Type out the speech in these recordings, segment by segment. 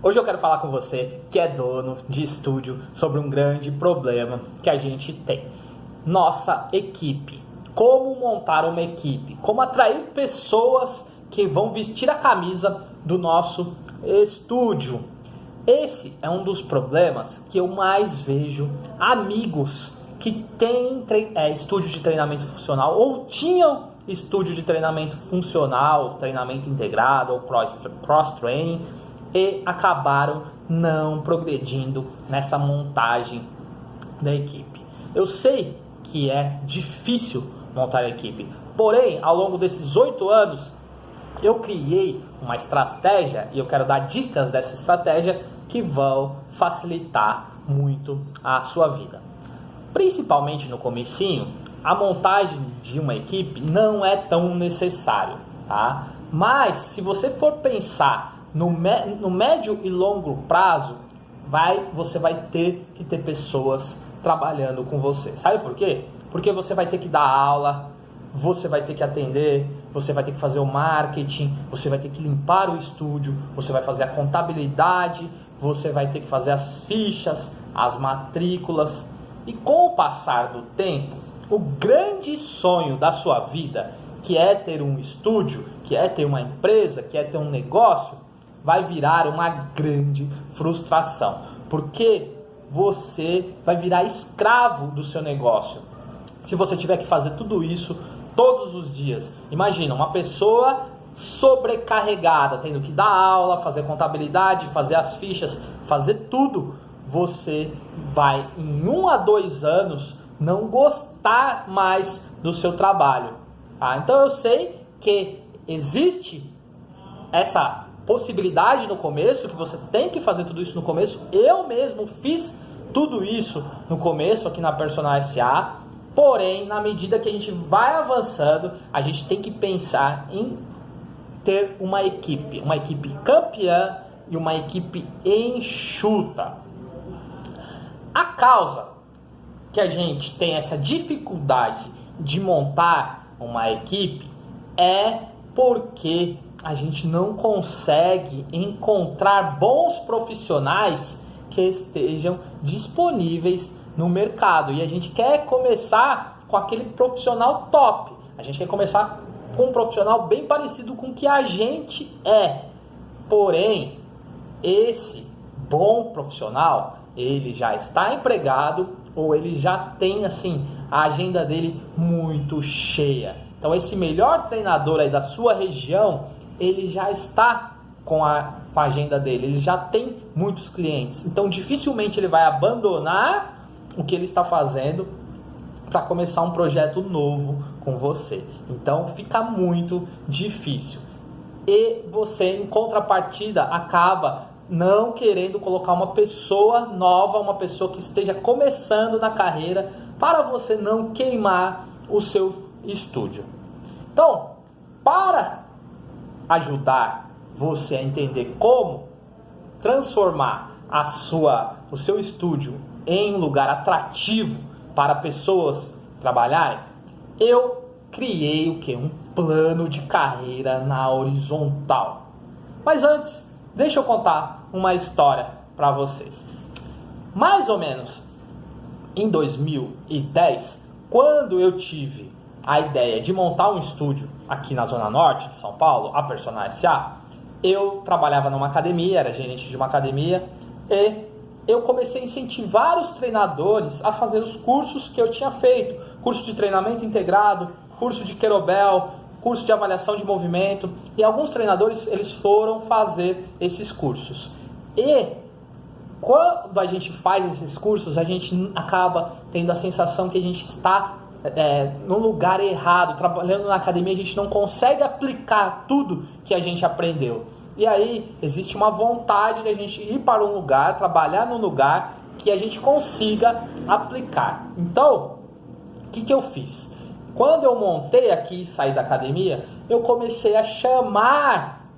Hoje eu quero falar com você que é dono de estúdio sobre um grande problema que a gente tem. Nossa equipe. Como montar uma equipe? Como atrair pessoas que vão vestir a camisa do nosso estúdio? Esse é um dos problemas que eu mais vejo amigos que têm estúdio de treinamento funcional ou tinham estúdio de treinamento funcional, treinamento integrado ou cross-training e acabaram não progredindo nessa montagem da equipe. Eu sei que é difícil montar a equipe, porém, ao longo desses 8 anos, eu criei uma estratégia e eu quero dar dicas dessa estratégia que vão facilitar muito a sua vida. Principalmente no comecinho, a montagem de uma equipe não é tão necessário, tá? Mas se você for pensar no médio e longo prazo, você vai ter que ter pessoas trabalhando com você. Sabe por quê? Porque você vai ter que dar aula, você vai ter que atender, você vai ter que fazer o marketing, você vai ter que limpar o estúdio, você vai fazer a contabilidade, você vai ter que fazer as fichas, as matrículas. E com o passar do tempo, o grande sonho da sua vida, que é ter um estúdio, que é ter uma empresa, que é ter um negócio, vai virar uma grande frustração, porque você vai virar escravo do seu negócio. Se você tiver que fazer tudo isso todos os dias, imagina uma pessoa sobrecarregada, tendo que dar aula, fazer contabilidade, fazer as fichas, fazer tudo, você vai em 1 a 2 anos não gostar mais do seu trabalho. Tá? Então eu sei que existe essa possibilidade no começo, que você tem que fazer tudo isso no começo. Eu mesmo fiz tudo isso no começo aqui na Personal SA, porém, na medida que a gente vai avançando, a gente tem que pensar em ter uma equipe campeã e uma equipe enxuta. A causa que a gente tem essa dificuldade de montar uma equipe é porque a gente não consegue encontrar bons profissionais que estejam disponíveis no mercado. E a gente quer começar com aquele profissional top. A gente quer começar com um profissional bem parecido com o que a gente é. Porém, esse bom profissional, ele já está empregado ou ele já tem assim a agenda dele muito cheia. Então esse melhor treinador aí da sua região, ele já está com a agenda dele, ele já tem muitos clientes. Então dificilmente ele vai abandonar o que ele está fazendo para começar um projeto novo com você. Então fica muito difícil. E você, em contrapartida, acaba não querendo colocar uma pessoa nova, uma pessoa que esteja começando na carreira, para você não queimar o seu estúdio. Então, para ajudar você a entender como transformar o seu estúdio em um lugar atrativo para pessoas trabalharem, eu criei um plano de carreira na horizontal. Mas antes, deixa eu contar uma história para você. Mais ou menos em 2010, quando eu tive a ideia de montar um estúdio aqui na Zona Norte de São Paulo, a Personal SA, eu trabalhava numa academia, era gerente de uma academia, e eu comecei a incentivar os treinadores a fazer os cursos que eu tinha feito, curso de treinamento integrado, curso de kettlebell, curso de avaliação de movimento, e alguns treinadores eles foram fazer esses cursos. E quando a gente faz esses cursos, a gente acaba tendo a sensação que a gente está no lugar errado, trabalhando na academia, a gente não consegue aplicar tudo que a gente aprendeu. E aí existe uma vontade de a gente ir para um lugar, trabalhar num lugar que a gente consiga aplicar. Então, o que eu fiz? Quando eu montei aqui e saí da academia, eu comecei a chamar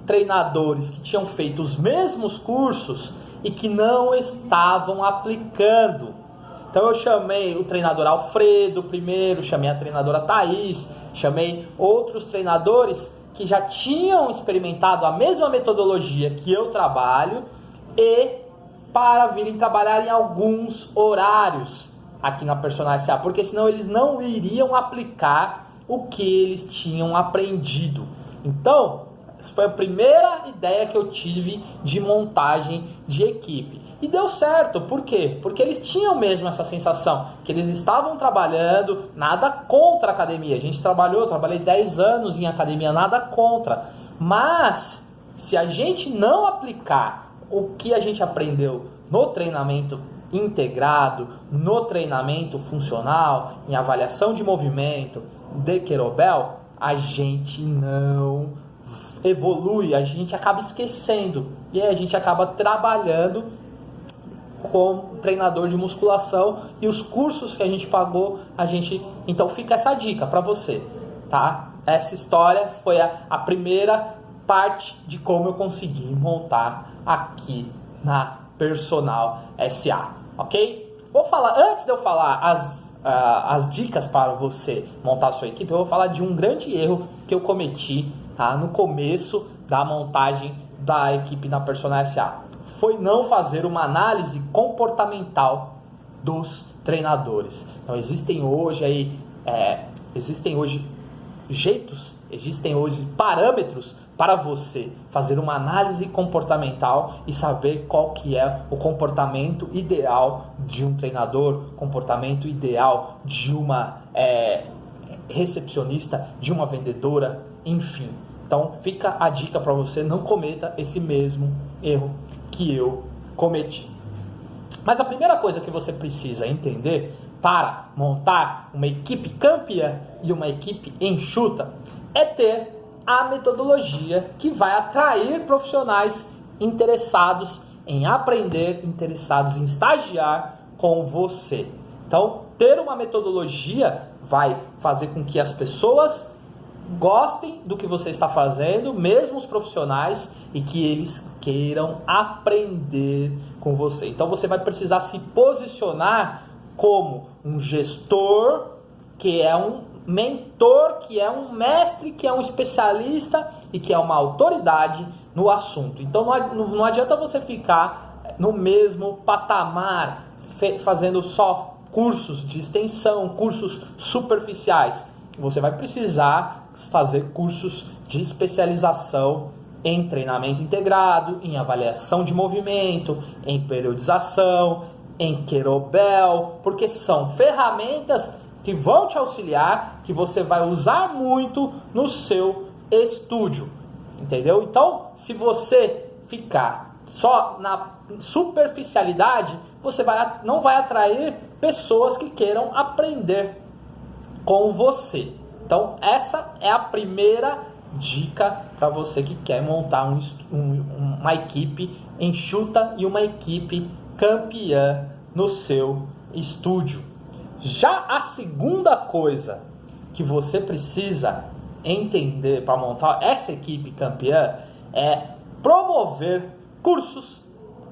treinadores que tinham feito os mesmos cursos e que não estavam aplicando. Então eu chamei o treinador Alfredo primeiro, chamei a treinadora Thaís, chamei outros treinadores que já tinham experimentado a mesma metodologia que eu trabalho e para virem trabalhar em alguns horários aqui na Personal S.A., porque senão eles não iriam aplicar o que eles tinham aprendido. Então, essa foi a primeira ideia que eu tive de montagem de equipe. E deu certo, por quê? Porque eles tinham mesmo essa sensação, que eles estavam trabalhando, nada contra a academia. A gente eu trabalhei 10 anos em academia, nada contra. Mas, se a gente não aplicar o que a gente aprendeu no treinamento integrado, no treinamento funcional, em avaliação de movimento, de kettlebell, a gente não evolui, a gente acaba esquecendo e aí a gente acaba trabalhando como treinador de musculação e os cursos que a gente pagou, então fica essa dica para você, tá? Essa história foi a primeira parte de como eu consegui montar aqui na Personal S.A., ok? Antes de eu falar as dicas para você montar a sua equipe, eu vou falar de um grande erro que eu cometi, tá, no começo da montagem da equipe na Personal S.A. Foi não fazer uma análise comportamental dos treinadores. Então existem hoje parâmetros para você fazer uma análise comportamental e saber qual que é o comportamento ideal de um treinador, comportamento ideal de uma recepcionista, de uma vendedora, enfim. Então fica a dica para você não cometa esse mesmo erro que eu cometi. Mas a primeira coisa que você precisa entender para montar uma equipe campeã e uma equipe enxuta é ter a metodologia que vai atrair profissionais interessados em aprender, interessados em estagiar com você. Então, ter uma metodologia vai fazer com que as pessoas gostem do que você está fazendo, mesmo os profissionais, e que eles queiram aprender com você. Então, você vai precisar se posicionar como um gestor, que é um mentor, que é um mestre, que é um especialista e que é uma autoridade no assunto. Então não adianta você ficar no mesmo patamar, fazendo só cursos de extensão, cursos superficiais. Você vai precisar fazer cursos de especialização em treinamento integrado, em avaliação de movimento, em periodização, em kettlebell, porque são ferramentas que vão te auxiliar, que você vai usar muito no seu estúdio, entendeu? Então, se você ficar só na superficialidade, você não vai atrair pessoas que queiram aprender com você. Então, essa é a primeira dica para você que quer montar uma equipe enxuta e uma equipe campeã no seu estúdio. Já a segunda coisa que você precisa entender para montar essa equipe campeã é promover cursos,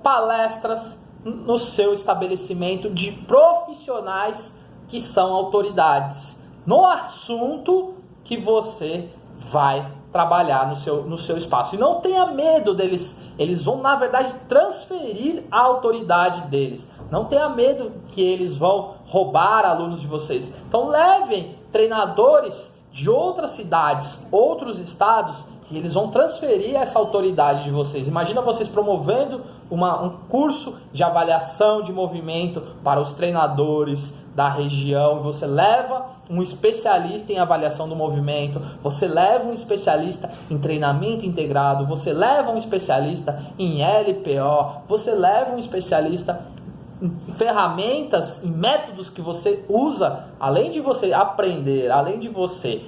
palestras no seu estabelecimento de profissionais que são autoridades no assunto que você vai trabalhar no seu espaço. E não tenha medo deles, eles vão na verdade transferir a autoridade deles. Não tenha medo que eles vão roubar alunos de vocês. Então levem treinadores de outras cidades, outros estados, que eles vão transferir essa autoridade de vocês. Imagina vocês promovendo um curso de avaliação de movimento para os treinadores da região. Você leva um especialista em avaliação do movimento, você leva um especialista em treinamento integrado, você leva um especialista em LPO, você leva um especialista em ferramentas, em métodos que você usa, além de você aprender, além de você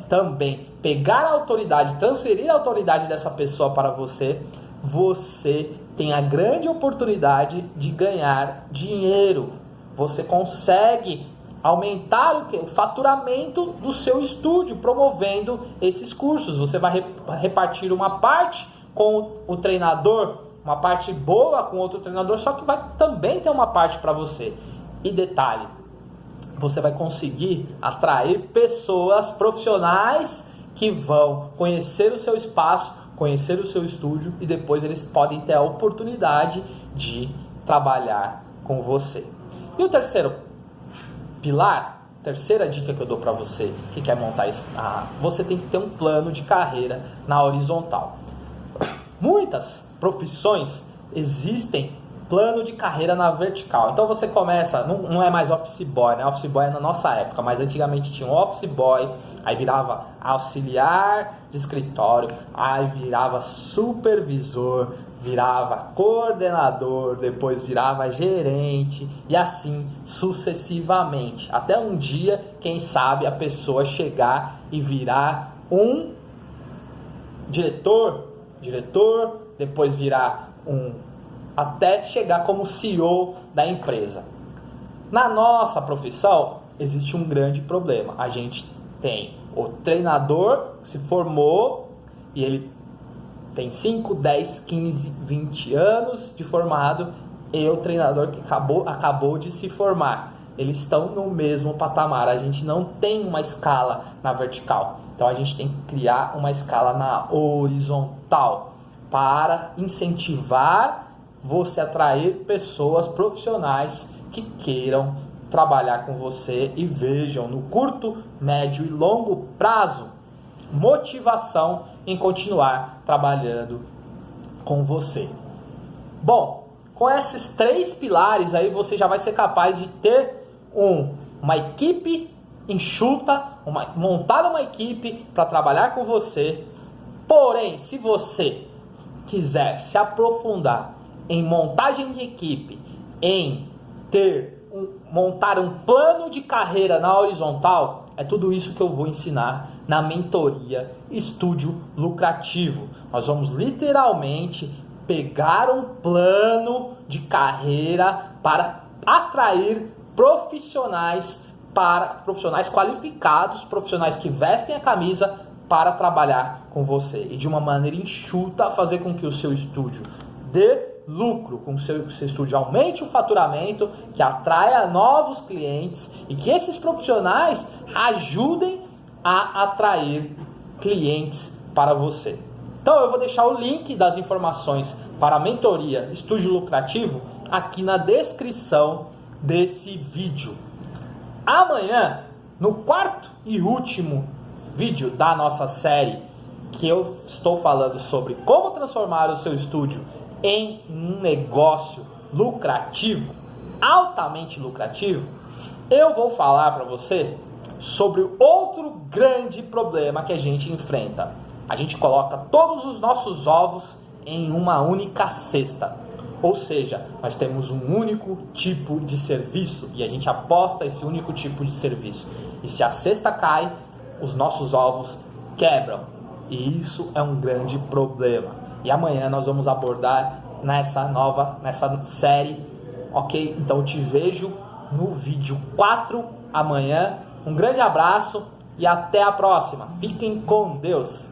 também pegar a autoridade, transferir a autoridade dessa pessoa para você, você tem a grande oportunidade de ganhar dinheiro. Você consegue aumentar o faturamento do seu estúdio promovendo esses cursos. Você vai repartir uma parte com o treinador, uma parte boa com outro treinador, só que vai também ter uma parte para você. E detalhe, você vai conseguir atrair pessoas profissionais que vão conhecer o seu espaço, conhecer o seu estúdio e depois eles podem ter a oportunidade de trabalhar com você. E o terceiro pilar, terceira dica que eu dou para você que quer montar isso, você tem que ter um plano de carreira na horizontal. Muitas profissões existem plano de carreira na vertical. Então você começa, não é mais office boy, né? Office boy é na nossa época, mas antigamente tinha um office boy, aí virava auxiliar de escritório, aí virava supervisor, virava coordenador, depois virava gerente e assim sucessivamente. Até um dia, quem sabe, a pessoa chegar e virar um diretor, depois virar até chegar como CEO da empresa. Na nossa profissão, existe um grande problema. A gente tem o treinador que se formou e ele tem 5, 10, 15, 20 anos de formado e o treinador que acabou de se formar. Eles estão no mesmo patamar. A gente não tem uma escala na vertical. Então a gente tem que criar uma escala na horizontal para incentivar você atrair pessoas profissionais que queiram trabalhar com você e vejam no curto, médio e longo prazo motivação em continuar trabalhando com você. Bom, com esses 3 pilares aí você já vai ser capaz de ter uma equipe enxuta, montar uma equipe para trabalhar com você. Porém, se você quiser se aprofundar em montagem de equipe, em montar um plano de carreira na horizontal, é tudo isso que eu vou ensinar na mentoria Estúdio Lucrativo. Nós vamos literalmente pegar um plano de carreira para atrair profissionais qualificados, profissionais que vestem a camisa para trabalhar com você e de uma maneira enxuta fazer com que o seu estúdio dê lucro, com que o seu estúdio aumente o faturamento, que atraia novos clientes e que esses profissionais ajudem a atrair clientes para você. Então eu vou deixar o link das informações para a mentoria Estúdio Lucrativo aqui na descrição desse vídeo. Amanhã, no 4º e último vídeo da nossa série, que eu estou falando sobre como transformar o seu estúdio em um negócio lucrativo, altamente lucrativo, eu vou falar para você sobre outro grande problema que a gente enfrenta. A gente coloca todos os nossos ovos em uma única cesta. Ou seja, nós temos um único tipo de serviço e a gente aposta esse único tipo de serviço. E se a cesta cai, os nossos ovos quebram. E isso é um grande problema. E amanhã nós vamos abordar nessa série, ok? Então eu te vejo no vídeo 4 amanhã. Um grande abraço e até a próxima. Fiquem com Deus.